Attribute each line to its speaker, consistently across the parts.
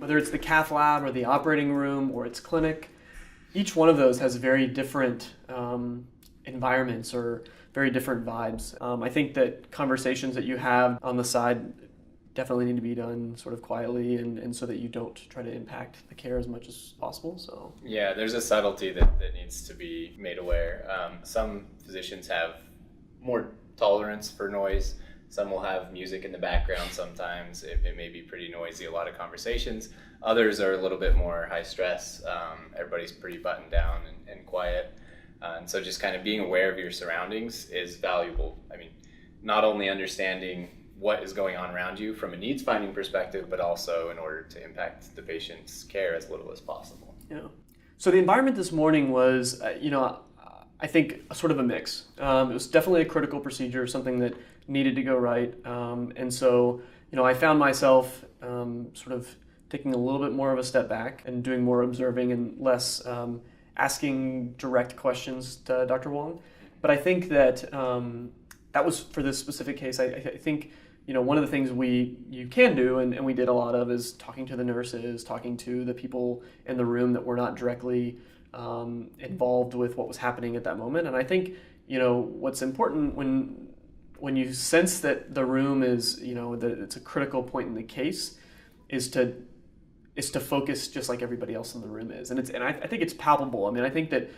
Speaker 1: whether it's the cath lab or the operating room or its clinic, each one of those has very different environments or very different vibes. I think that conversations that you have on the side definitely need to be done sort of quietly and so that you don't try to impact the care as much as possible. So
Speaker 2: yeah, there's a subtlety that needs to be made aware. Some physicians have more tolerance for noise. Some will have music in the background sometimes. It may be pretty noisy, a lot of conversations. Others are a little bit more high stress. Everybody's pretty buttoned down and quiet. And so just kind of being aware of your surroundings is valuable. I mean, not only understanding what is going on around you from a needs finding perspective, but also in order to impact the patient's care as little as possible.
Speaker 1: Yeah. So the environment this morning was, I think sort of a mix. It was definitely a critical procedure, something that needed to go right. And so, I found myself sort of taking a little bit more of a step back and doing more observing and less asking direct questions to Dr. Wong. But I think that that was for this specific case. I think, one of the things you can do, and we did a lot of, is talking to the nurses, talking to the people in the room that were not directly involved with what was happening at that moment. And I think, what's important when you sense that the room is, that it's a critical point in the case, is to focus just like everybody else in the room is. And I think it's palpable. I mean, I think that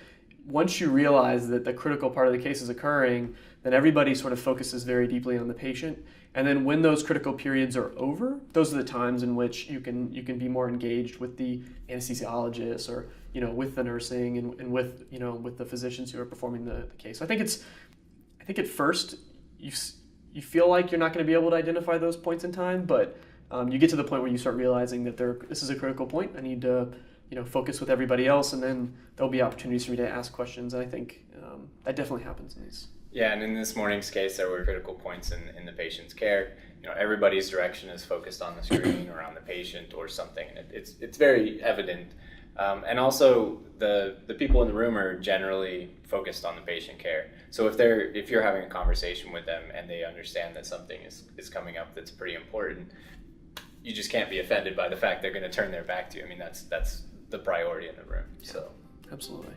Speaker 1: once you realize that the critical part of the case is occurring, then everybody sort of focuses very deeply on the patient. And then when those critical periods are over, those are the times in which you can be more engaged with the anesthesiologist or, with the nursing and with the physicians who are performing the case. So I think at first you feel like you're not going to be able to identify those points in time, but you get to the point where you start realizing that this is a critical point. I need to focus with everybody else, and then there'll be opportunities for me to ask questions. And I think that definitely happens in these.
Speaker 2: Yeah, and in this morning's case, there were critical points in the patient's care. Everybody's direction is focused on the screen or on the patient or something. It's very evident. And also, the people in the room are generally focused on the patient care. So if you're having a conversation with them and they understand that something is coming up that's pretty important, you just can't be offended by the fact they're going to turn their back to you. I mean, that's the priority in the room. So
Speaker 1: absolutely.